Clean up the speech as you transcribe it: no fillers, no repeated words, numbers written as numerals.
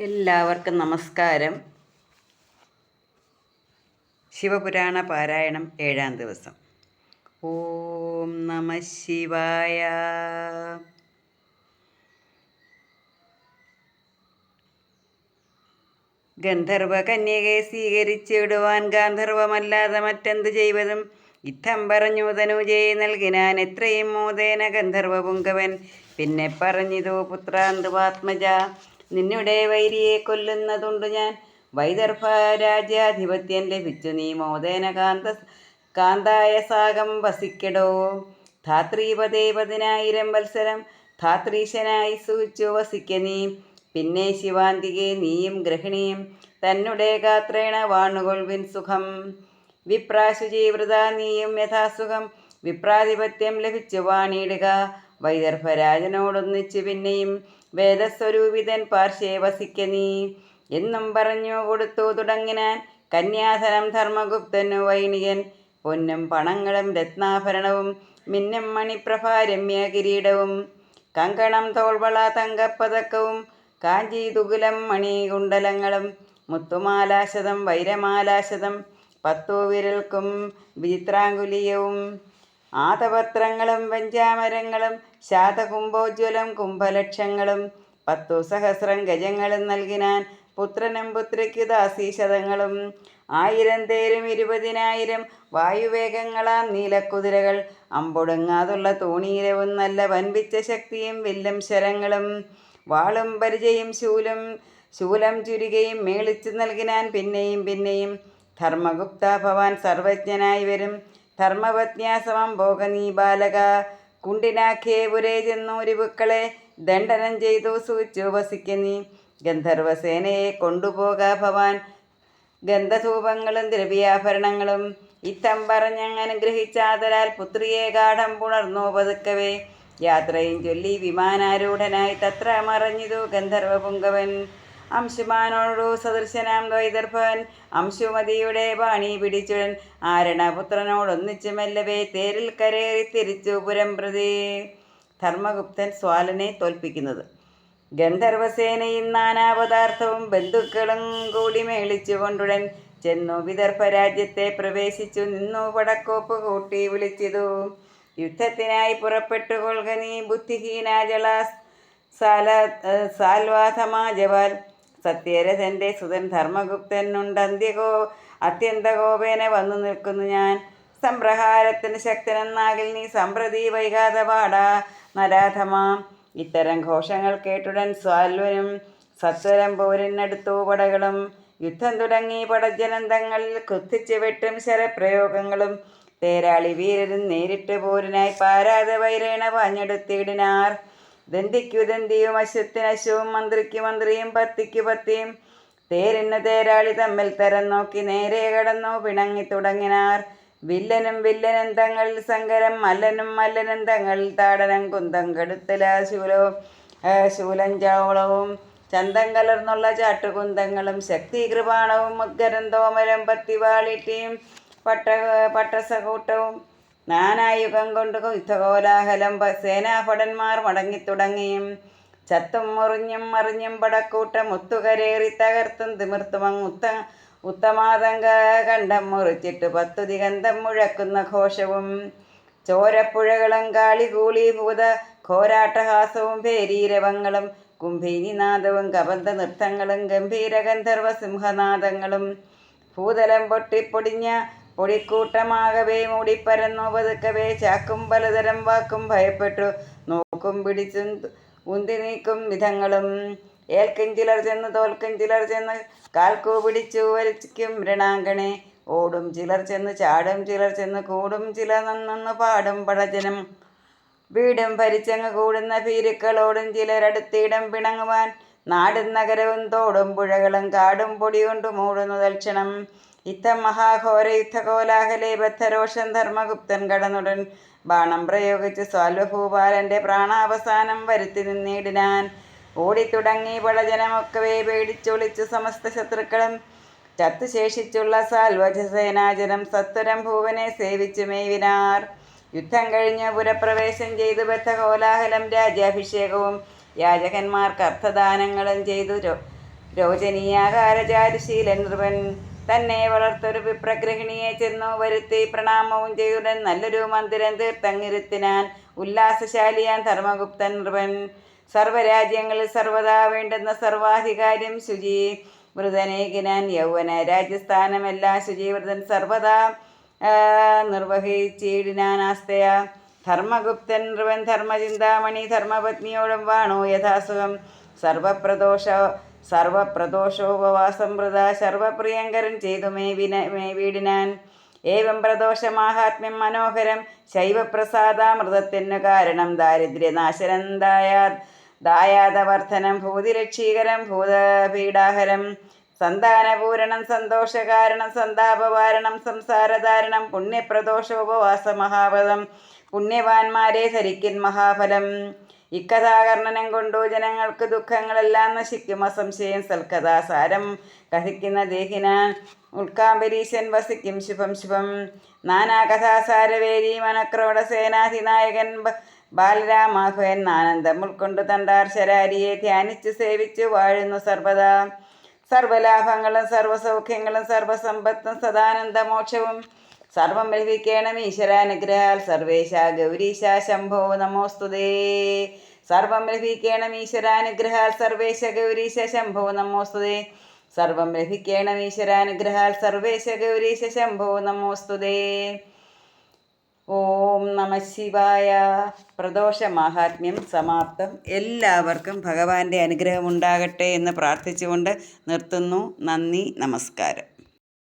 എല്ലാവർക്കും നമസ്കാരം. ശിവപുരാണ പാരായണം 7-ാം ദിവസം. ഓം നമ ശിവായ. ഗന്ധർവ കന്യകയെ സ്വീകരിച്ചിടുവാൻ ഗാന്ധർവമല്ലാതെ മറ്റെന്ത് ചെയ്വതും ഇത്തം പറഞ്ഞു തനുജയെ നൽകിനാൻ എത്രയും മോദേന ഗന്ധർവ പുങ്കവൻ. പിന്നെ പറഞ്ഞിതു പുത്രാന്തുവാത്മജ, നിന്നുടെ വൈരിയെ കൊല്ലുന്നതുണ്ട് ഞാൻ. വൈദർഭ രാജ്യാധിപത്യം ലഭിച്ചു നീ മോദേന കാന്തായ സാകം വസിക്കടോ. ധാത്രീപതേ 10,000 വത്സരം ധാത്രീശനായി സൂചിച്ചു വസിക്ക നീ. പിന്നെ ശിവാന്തികെ നീയും ഗൃഹിണിയും തന്നുടെ ഗാത്രേണ വാണുകൊൾവിൻ സുഖം. വിപ്രാശുചീവൃത നീയും യഥാസുഖം വിപ്രാധിപത്യം ലഭിച്ചു വാണിയിടുക. വൈദർഭരാജനോടൊന്നിച്ചു പിന്നെയും വേദസ്വരൂപിതൻ പാർശ്വേ വസിക്ക നീ എന്നും പറഞ്ഞു കൊടുത്തു തുടങ്ങിനാൻ. കന്യാധനം ധർമ്മഗുപ്തനു വൈണികൻ, പൊന്നും പണങ്ങളും രത്നാഭരണവും മിന്നും മണിപ്രഭാരമ്യ കിരീടവും കങ്കണം തോൾവള തങ്കപ്പതക്കവും കാഞ്ചി തുകുലം മണികുണ്ടലങ്ങളും മുത്തുമാലാശതം വൈരമാലാശതം 10 വിരൽക്കും വിചിത്രാങ്കുലിയവും ആതപത്രങ്ങളും വെഞ്ചാമരങ്ങളും ശാതകുംഭോജ്വലം കുംഭലക്ഷങ്ങളും 10 സഹസ്രം ഗജങ്ങളും നൽകിനാൻ. പുത്രനും പുത്രിക്കു ദാസീശതങ്ങളും 1000 തേരും 20,000 വായുവേഗങ്ങളാം നീലക്കുതിരകൾ അമ്പൊടുങ്ങാതുള്ള തൂണീരവും നല്ല വൻപിച്ച ശക്തിയും വില്ലും ശരങ്ങളും വാളും പരിചയും ശൂലം ചുരികയും മേളിച്ചു നൽകിനാൻ. പിന്നെയും ധർമ്മഗുപ്ത ഭവാൻ സർവജ്ഞനായി വരും. ധർമ്മപത്ന്യാസമം ഭോഗ നീ ബാലക. കുണ്ടിനാഖ്യേ പുരേ ചെന്നു രിപുക്കളെ ദണ്ഡനം ചെയ്തു സൂചിച്ചു വസിക്ക നീ. ഗന്ധർവസേനയെ കൊണ്ടുപോക ഭവാൻ ഗന്ധധൂപങ്ങളും ദ്രവ്യാഭരണങ്ങളും. ഇത്തം പറഞ്ഞങ്ങനുഗ്രഹിച്ചാതരാൽ പുത്രിയെ ഗാഠം പുണർന്നു പതുക്കവേ. യാത്രയും ചൊല്ലി വിമാനാരൂഢനായി തത്ര മറഞ്ഞിതു ഗന്ധർവപുങ്കവൻ. അംശുമാനോടു സദൃശനാം വൈദർഭവൻ അംശുമതിയുടെ പാണി പിടിച്ചുടൻ ആരണപുത്രനോടൊന്നിച്ചു മെല്ലവേ തേരിൽ കരേറി തിരിച്ചു പുരം പ്രതി. ധർമ്മഗുപ്തൻ സ്വാലനെ തോൽപ്പിക്കുന്നത്. ഗന്ധർവസേനയും നാനാപദാർത്ഥവും ബന്ധുക്കളും കൂടി മേളിച്ചു കൊണ്ടുടൻ ചെന്നു വിദർഭരാജ്യത്തെ പ്രവേശിച്ചു നിന്നു പടക്കോപ്പ് കൂട്ടി വിളിച്ചിതു. യുദ്ധത്തിനായി പുറപ്പെട്ടു കൊൾക നീ ബുദ്ധിഹീനാജള സാൽവാധമാജവാൽ. സത്യരഥന്റെ സുതൻ ധർമ്മഗുപ്തനുണ്ട് അത്യന്തകോപേന വന്നു നിൽക്കുന്നു ഞാൻ. സംപ്രഹാരത്തിന് ശക്തനെന്നാകിൽ നീ സമ്പ്രതി വൈകാതെ പാടാ നരാധമാം. ഇത്തരം ഘോഷങ്ങൾ കേട്ടുടൻ സ്വാൽവനും സത്വരം പോരിനടുത്തു പടകളും. യുദ്ധം തുടങ്ങി പടജനം തങ്ങളിൽ കുത്തിച്ചു വെട്ടും ശരപ്രയോഗങ്ങളും. തേരാളി വീരരും നേരിട്ട് പോരിനായി പാരാതെ വൈരേണ പാഞ്ഞെടുത്തിടിനാർ. ദന്തിക്കു ദന്തിയും അശ്വത്തിനശ്വവും മന്ത്രിക്കു മന്ത്രിയും പത്തിക്കു പത്തിയും തേരിന് തേരാളി തമ്മിൽ തരം നോക്കി നേരെ കടന്നു പിണങ്ങി തുടങ്ങിനാർ. വില്ലനും തങ്ങളിൽ സങ്കരം മല്ലനും തങ്ങളിൽ താടനം കുന്തം കെടുത്തല ശൂലം ചാവളവും ചന്തം കലർന്നുള്ള ചാട്ടുകുന്തങ്ങളും ശക്തി കൃപാണവും മുദ്ഗരം തോമരം പത്തിവാളിട്ടിയും പട്ടസകൂട്ടവും നാനായുഗം കൊണ്ട് യുദ്ധകോലാഹലം. സേനാഭടന്മാർ മടങ്ങിത്തുടങ്ങിയും ചത്തും മറിഞ്ഞും പടക്കൂട്ടം ഒത്തുകരേറി തകർത്തും തിമിർത്തുമങ്ങ് ഉത്തമാതങ്ക കണ്ഠം മുറിച്ചിട്ട് 10 ദിഗന്ധം മുഴക്കുന്ന ഘോഷവും ചോരപ്പുഴകളും കാളികൂളീഭൂത ഘോരാട്ടഹാസവും ഭേരീരവങ്ങളും കുംഭീനിനാദവും കബന്ധ നൃത്തങ്ങളും ഗംഭീര ഗന്ധർവ സിംഹനാദങ്ങളും ഭൂതലം പൊട്ടിപ്പൊടിഞ്ഞ പൊടിക്കൂട്ടമാകവേ മൂടിപ്പരന്നു പതുക്കവേ. ചാക്കും പലതരം വാക്കും ഭയപ്പെട്ടു നോക്കും പിടിച്ചും ഉന്തി നീക്കും വിധങ്ങളും. ഏൽക്കും ചിലർ ചെന്ന് തോൽക്കും ചിലർ ചെന്ന് കാൽക്കു പിടിച്ചു വലിക്കും രണാങ്കണെ. ഓടും ചിലർ ചെന്ന് ചാടും ചിലർ ചെന്ന് കൂടും ചിലർ നന്നു പാടും പടജനം. വീടും ഭരിച്ചങ്ങ് കൂടുന്ന ഭീരുക്കളോടും ചിലരടുത്തിടം പിണങ്ങുവാൻ. നാടും നഗരവും തോടും പുഴകളും കാടും പൊടി കൊണ്ടു മൂടുന്നു തൽക്ഷണം. ഇത്തം മഹാഘോര യുദ്ധകോലാഹലേ ബദ്ധരോഷം ധർമ്മഗുപ്തൻ കടന്നുടൻ ബാണം പ്രയോഗിച്ച് സ്വാൽവഭൂപാലന്റെ പ്രാണാവസാനം വരുത്തി നിന്നിടിനാൻ. ഓടിത്തുടങ്ങി പടജനമൊക്കവേ പേടിച്ചൊളിച്ചു സമസ്ത ശത്രുക്കളും. ചത്തുശേഷിച്ചുള്ള സാൽവജസേനാജനം സത്വരം ഭൂവനെ സേവിച്ചു മേവിനാർ. യുദ്ധം കഴിഞ്ഞ് പുരപ്രവേശം ചെയ്തു ബദ്ധകോലാഹലം രാജ്യാഭിഷേകവും യാചകന്മാർക്ക് അർത്ഥദാനങ്ങളും ചെയ്തു രോചനീയാകാരചാരുശീലൻ നൃപൻ തന്നെ വളർത്തൊരു വിപ്രഗ്രഹിണിയെ ചെന്നു വരുത്തി പ്രണാമവും ചെയ്യുടൻ നല്ലൊരു മന്ദിരം തീർത്തങ്ങിരുത്തിനാൻ ഉല്ലാസശാലിയാൻ ധർമ്മഗുപ്തൻ നൃപൻ. സർവ്വരാജ്യങ്ങളിൽ സർവദാ വേണ്ടുന്ന സർവാധികാര്യം ശുചി വൃതനേകിനാൻ യൗവന രാജ്യസ്ഥാനമെല്ലാം ശുചിവൃതൻ സർവദാ നിർവഹിച്ചിടിനാനാസ്തയ. ധർമ്മഗുപ്തൻ നൃപൻ ധർമ്മചിന്താമണി ധർമ്മപത്നിയോടും വാണു യഥാസുഖം. സർവപ്രദോഷോപവാസം വൃത സർവപ്രിയങ്കരൻ ചെയ്തു മേ വീടിനാൻ. ഏവം പ്രദോഷമാഹാത്മ്യം മനോഹരം ശൈവപ്രസാദാമൃതത്തിനു കാരണം ദാരിദ്ര്യനാശനം ദായാദവർദ്ധനം ഭൂതിരക്ഷീകരം ഭൂതപീഡാഹരം സന്താനപൂരണം സന്തോഷകാരണം സന്താപവാരണം സംസാരധാരണം പുണ്യപ്രദോഷോപവാസ മഹാപദം പുണ്യവാന്മാരെ ധരിക്കും മഹാഫലം. ഇക്കഥാകർണനം കൊണ്ടു ജനങ്ങൾക്ക് ദുഃഖങ്ങളെല്ലാം നശിക്കും അസംശയം. സൽക്കഥാസാരം കഥിക്കുന്ന ദേഹിനാൻ ഉൽക്കാംബരീശൻ വസിക്കും ശുഭം ശുഭം. നാനാകഥാസാരവേദി മനക്രോഡ സേനാധിനായകൻ ബാലരാമാഹുവൻ ആനന്ദം ഉൾക്കൊണ്ടു തണ്ടാർ ശരാരിയെ ധ്യാനിച്ചു സേവിച്ചു വാഴുന്നു സർവദാ. സർവലാഭങ്ങളും സർവസൗഖ്യങ്ങളും സർവസമ്പത്തും സദാനന്ദമോക്ഷവും സർവം ലഭിക്കണം ഈശ്വരാനുഗ്രഹാൽ സർവേശ ഗൗരീശ ശംഭോ നമോസ്തുതേ. സർവം ലഭിക്കണം ഈശ്വരാനുഗ്രഹാൽ സർവേശ ഗൗരീശ ശംഭോ നമോസ്തുതേ. സർവം ലഭിക്കണം ഈശ്വരാനുഗ്രഹാൽ സർവേശ ഗൗരീശ ശംഭോ നമോസ്തുതേ. ഓം നമ ശിവായ. പ്രദോഷ മാഹാത്മ്യം സമാപ്തം. എല്ലാവർക്കും ഭഗവാന്റെ അനുഗ്രഹം ഉണ്ടാകട്ടെ എന്ന് പ്രാർത്ഥിച്ചുകൊണ്ട് നിർത്തുന്നു. നന്ദി, നമസ്കാരം.